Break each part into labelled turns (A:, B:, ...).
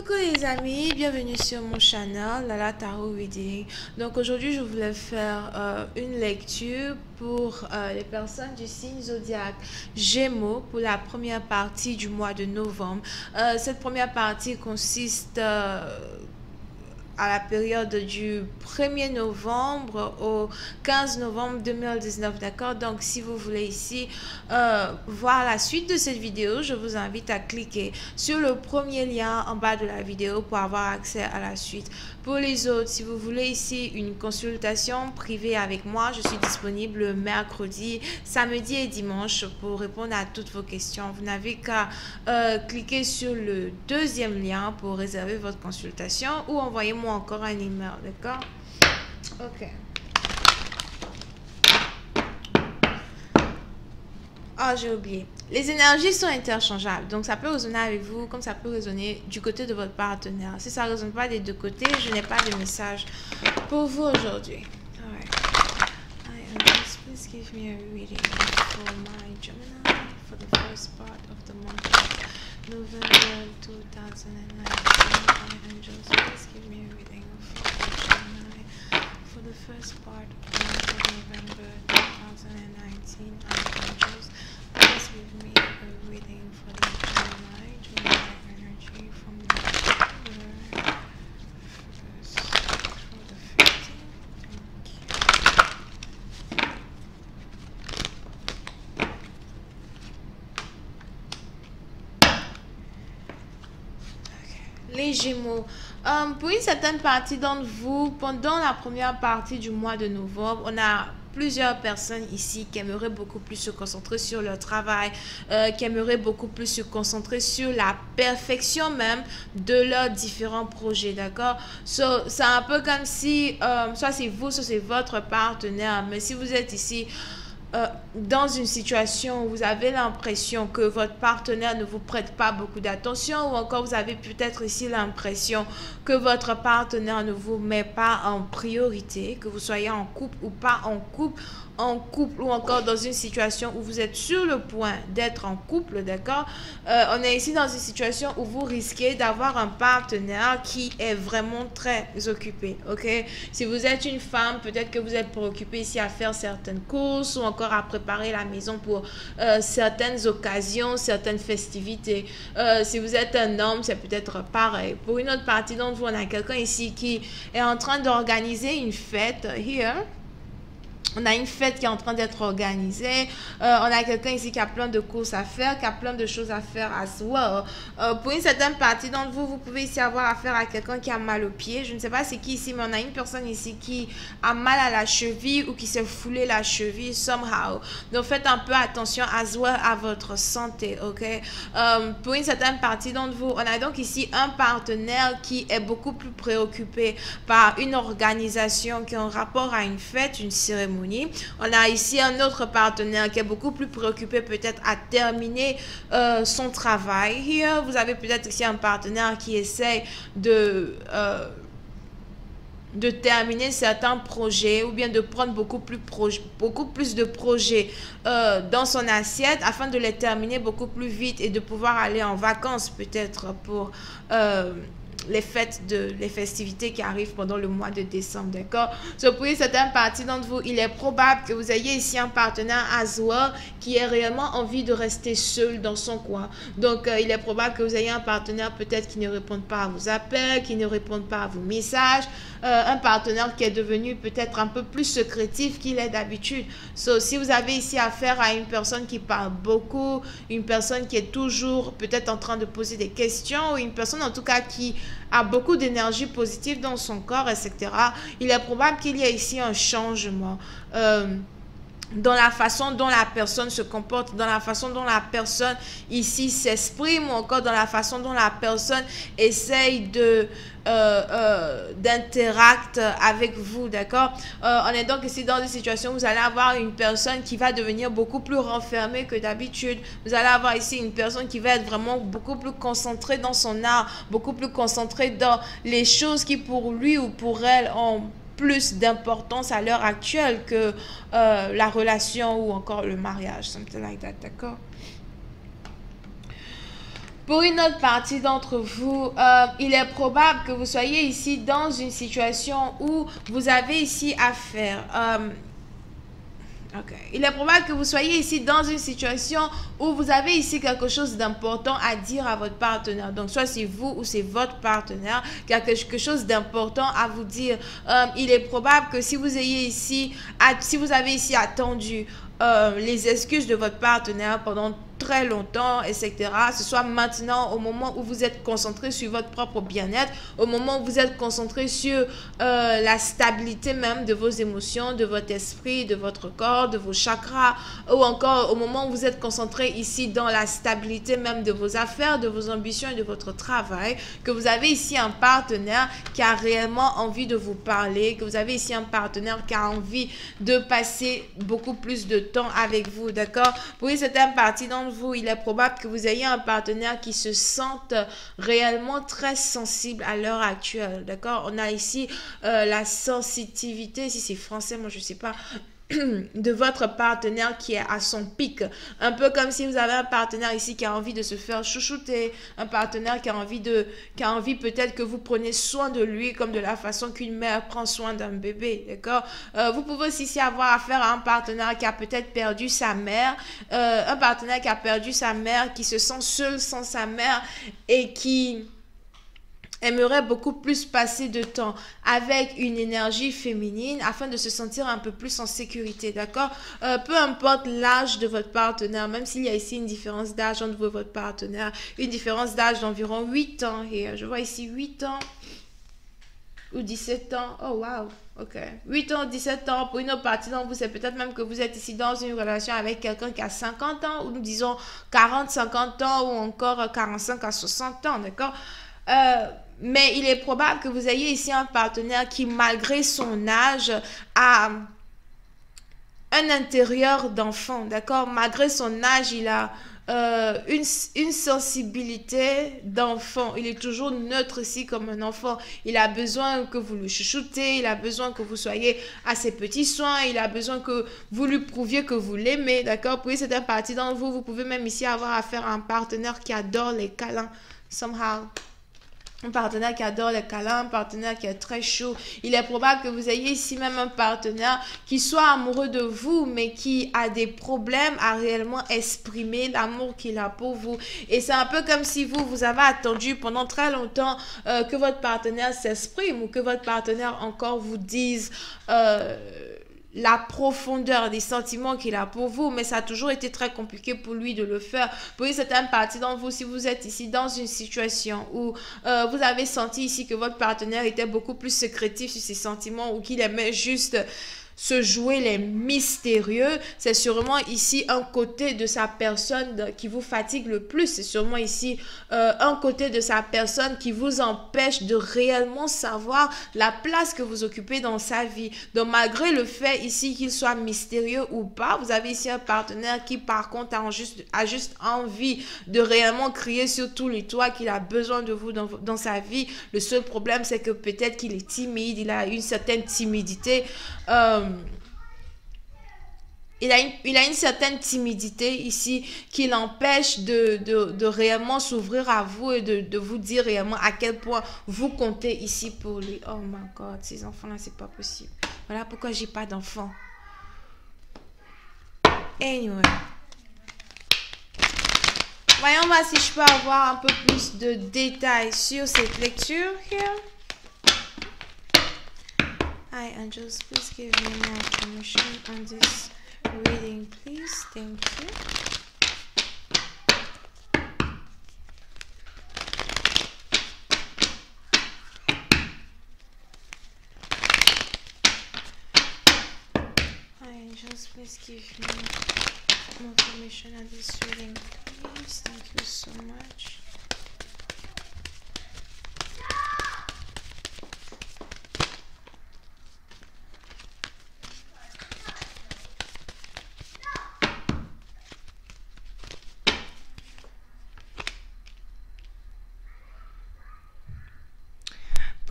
A: Coucou les amis, bienvenue sur mon channel Lala Tarot Reading. Donc aujourd'hui je voulais faire une lecture pour les personnes du signe zodiaque Gémeaux pour la première partie du mois de novembre. Cette première partie consiste à la période du 1er novembre au 15 novembre 2019, d'accord? Donc si vous voulez ici voir la suite de cette vidéo, je vous invite à cliquer sur le premier lien en bas de la vidéo pour avoir accès à la suite. Pour les autres, si vous voulez ici une consultation privée avec moi, je suis disponible mercredi, samedi et dimanche pour répondre à toutes vos questions. Vous n'avez qu'à cliquer sur le deuxième lien pour réserver votre consultation ou envoyez-moi encore un email, d'accord? Ok. Ah, j'ai oublié. Les énergies sont interchangeables. Donc, ça peut résonner avec vous comme ça peut résonner du côté de votre partenaire. Si ça ne résonne pas des deux côtés, je n'ai pas de message pour vous aujourd'hui. Please give me a reading for my Gemini for the first part of the month of November 2019. Angels, please give me a reading for my Gemini for the first part of the month of November 2019. Angels, please give me a reading for the Gemini energy from November 1st for the 15th. Les Gémeaux, pour une certaine partie d'entre vous, pendant la première partie du mois de novembre, on a plusieurs personnes ici qui aimeraient beaucoup plus se concentrer sur leur travail, qui aimeraient beaucoup plus se concentrer sur la perfection même de leurs différents projets, d'accord? C'est un peu comme si, soit c'est vous, soit c'est votre partenaire, mais si vous êtes ici dans une situation où vous avez l'impression que votre partenaire ne vous prête pas beaucoup d'attention ou encore vous avez peut-être ici l'impression que votre partenaire ne vous met pas en priorité, que vous soyez en couple ou pas en couple ou encore dans une situation où vous êtes sur le point d'être en couple, d'accord? On est ici dans une situation où vous risquez d'avoir un partenaire qui est vraiment très occupé, ok? Si vous êtes une femme, peut-être que vous êtes préoccupé ici à faire certaines courses ou encore à préparer la maison pour certaines occasions, certaines festivités. Si vous êtes un homme, c'est peut-être pareil. Pour une autre partie d'entre vous, on a quelqu'un ici qui est en train d'organiser une fête. Here. On a une fête qui est en train d'être organisée. On a quelqu'un ici qui a plein de courses à faire, qui a plein de choses à faire as well. Pour une certaine partie d'entre vous, vous pouvez ici avoir affaire à quelqu'un qui a mal au pied. Je ne sais pas c'est qui ici, mais on a une personne ici qui a mal à la cheville ou qui s'est foulé la cheville somehow. Donc faites un peu attention as well à votre santé, ok? Pour une certaine partie d'entre vous, on a donc ici un partenaire qui est beaucoup plus préoccupé par une organisation qui est en rapport à une fête, une cérémonie. On a ici un autre partenaire qui est beaucoup plus préoccupé peut-être à terminer son travail. Here, vous avez peut-être ici un partenaire qui essaie de terminer certains projets ou bien de prendre beaucoup plus de projets dans son assiette afin de les terminer beaucoup plus vite et de pouvoir aller en vacances peut-être pour les festivités qui arrivent pendant le mois de décembre, d'accord? Pour une certaine partie d'entre vous, il est probable que vous ayez ici un partenaire as well qui ait réellement envie de rester seul dans son coin. Donc, il est probable que vous ayez un partenaire peut-être qui ne répond pas à vos appels, qui ne répond pas à vos messages, un partenaire qui est devenu peut-être un peu plus secrétif qu'il est d'habitude. Si vous avez ici affaire à une personne qui parle beaucoup, une personne qui est toujours peut-être en train de poser des questions, ou une personne en tout cas qui a beaucoup d'énergie positive dans son corps, etc., il est probable qu'il y ait ici un changement dans la façon dont la personne se comporte, dans la façon dont la personne ici s'exprime ou encore dans la façon dont la personne essaye d'interagir avec vous, d'accord? On est donc ici dans une situation où vous allez avoir une personne qui va devenir beaucoup plus renfermée que d'habitude. Vous allez avoir ici une personne qui va être vraiment beaucoup plus concentrée dans son art, beaucoup plus concentrée dans les choses qui pour lui ou pour elle ont plus d'importance à l'heure actuelle que la relation ou encore le mariage, something like that, d'accord? Pour une autre partie d'entre vous, il est probable que vous soyez ici dans une situation où vous avez ici à faire. Ok. Il est probable que vous soyez ici dans une situation où vous avez ici quelque chose d'important à dire à votre partenaire. Donc, soit c'est vous ou c'est votre partenaire qui a quelque chose d'important à vous dire. Il est probable que si vous ayez ici, si vous avez ici attendu les excuses de votre partenaire pendant très longtemps, etc. Ce soit maintenant, au moment où vous êtes concentré sur votre propre bien-être, au moment où vous êtes concentré sur la stabilité même de vos émotions, de votre esprit, de votre corps, de vos chakras, ou encore au moment où vous êtes concentré ici dans la stabilité même de vos affaires, de vos ambitions et de votre travail, que vous avez ici un partenaire qui a réellement envie de vous parler, que vous avez ici un partenaire qui a envie de passer beaucoup plus de temps avec vous, d'accord? Pour une certaine partie d'entre vous, il est probable que vous ayez un partenaire qui se sente réellement très sensible à l'heure actuelle, d'accord? On a ici la sensitivité, si c'est français, moi je sais pas, de votre partenaire qui est à son pic. Un peu comme si vous avez un partenaire ici qui a envie de se faire chouchouter, un partenaire qui a envie peut-être que vous preniez soin de lui comme de la façon qu'une mère prend soin d'un bébé, d'accord? Vous pouvez aussi avoir affaire à un partenaire qui a peut-être perdu sa mère, un partenaire qui a perdu sa mère, qui se sent seul sans sa mère et qui aimerait beaucoup plus passer de temps avec une énergie féminine afin de se sentir un peu plus en sécurité, d'accord? Peu importe l'âge de votre partenaire, même s'il y a ici une différence d'âge entre vous et votre partenaire, une différence d'âge d'environ 8 ans, et je vois ici 8 ans ou 17 ans, oh wow, ok, 8 ans, 17 ans, pour une autre partie d'entre vous, c'est peut-être même que vous êtes ici dans une relation avec quelqu'un qui a 50 ans, ou nous disons 40, 50 ans, ou encore 45 à 60 ans, d'accord? Mais il est probable que vous ayez ici un partenaire qui, malgré son âge, a un intérieur d'enfant, d'accord? Malgré son âge, il a une sensibilité d'enfant. Il est toujours neutre ici comme un enfant. Il a besoin que vous le chouchoutez, il a besoin que vous soyez à ses petits soins, il a besoin que vous lui prouviez que vous l'aimez, d'accord? Puis c'est un parti d'entre vous, vous pouvez même ici avoir affaire à un partenaire qui adore les câlins, somehow. Un partenaire qui adore les câlins, un partenaire qui est très chaud. Il est probable que vous ayez ici même un partenaire qui soit amoureux de vous, mais qui a des problèmes à réellement exprimer l'amour qu'il a pour vous. Et c'est un peu comme si vous avez attendu pendant très longtemps que votre partenaire s'exprime ou que votre partenaire encore vous dise la profondeur des sentiments qu'il a pour vous, mais ça a toujours été très compliqué pour lui de le faire. Pour une certaine partie d'entre vous, si vous êtes ici dans une situation où vous avez senti ici que votre partenaire était beaucoup plus secrétif sur ses sentiments ou qu'il aimait juste se jouer les mystérieux, c'est sûrement ici un côté de sa personne qui vous fatigue le plus. C'est sûrement ici un côté de sa personne qui vous empêche de réellement savoir la place que vous occupez dans sa vie. Donc malgré le fait ici qu'il soit mystérieux ou pas, vous avez ici un partenaire qui par contre a juste envie de réellement crier sur tous les toits qu'il a besoin de vous dans sa vie. Le seul problème, c'est que peut-être qu'il est timide, il a une certaine timidité. Il a une certaine timidité ici qui l'empêche de réellement s'ouvrir à vous et de vous dire réellement à quel point vous comptez ici pour lui. Oh my God, ces enfants-là, c'est pas possible. Voilà pourquoi j'ai pas d'enfants. Anyway. Voyons voir si je peux avoir un peu plus de détails sur cette lecture here. Hi, angels, please give me more information on this reading, please. Thank you. Hi, angels, please give me more information on this reading, please. Thank you so much.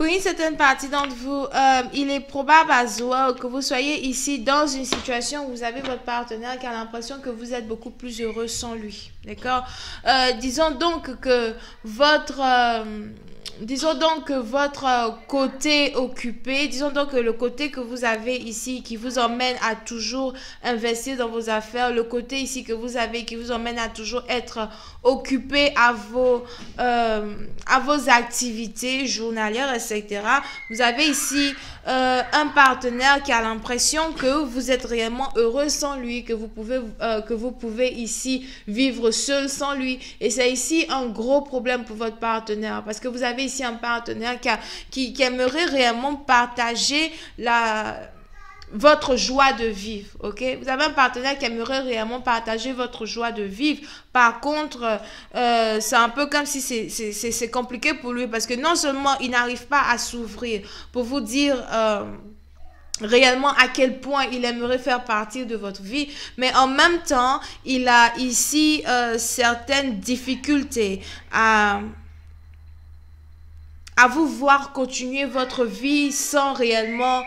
A: Pour une certaine partie d'entre vous, il est probable as well que vous soyez ici dans une situation où vous avez votre partenaire qui a l'impression que vous êtes beaucoup plus heureux sans lui. D'accord? Disons donc que votre côté occupé, disons donc que le côté que vous avez ici qui vous emmène à toujours investir dans vos affaires, le côté ici que vous avez qui vous emmène à toujours être occupé à vos activités journalières, etc. Vous avez ici un partenaire qui a l'impression que vous êtes réellement heureux sans lui, que vous pouvez ici vivre seul sans lui. Et c'est ici un gros problème pour votre partenaire parce que vous avez ici un partenaire qui aimerait réellement partager votre joie de vivre, ok? Vous avez un partenaire qui aimerait réellement partager votre joie de vivre. Par contre, c'est un peu comme si c'est compliqué pour lui parce que non seulement il n'arrive pas à s'ouvrir pour vous dire réellement à quel point il aimerait faire partie de votre vie, mais en même temps, il a ici certaines difficultés à vous voir continuer votre vie sans réellement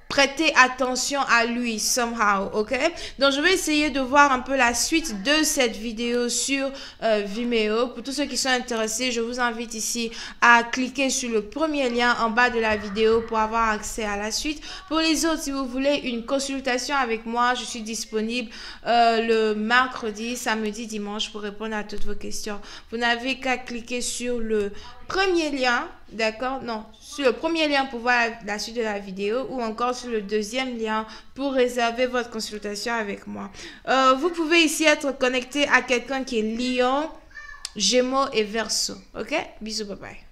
A: prêter attention à lui somehow, ok? Donc, je vais essayer de voir un peu la suite de cette vidéo sur Vimeo. Pour tous ceux qui sont intéressés, je vous invite ici à cliquer sur le premier lien en bas de la vidéo pour avoir accès à la suite. Pour les autres, si vous voulez une consultation avec moi, je suis disponible le mercredi, samedi, dimanche pour répondre à toutes vos questions. Vous n'avez qu'à cliquer sur le premier lien, d'accord? Non, sur le premier lien pour voir la suite de la vidéo ou encore sur le deuxième lien pour réserver votre consultation avec moi. Vous pouvez ici être connecté à quelqu'un qui est Lion, Gémeaux et Verseau, ok? Bisous, bye bye.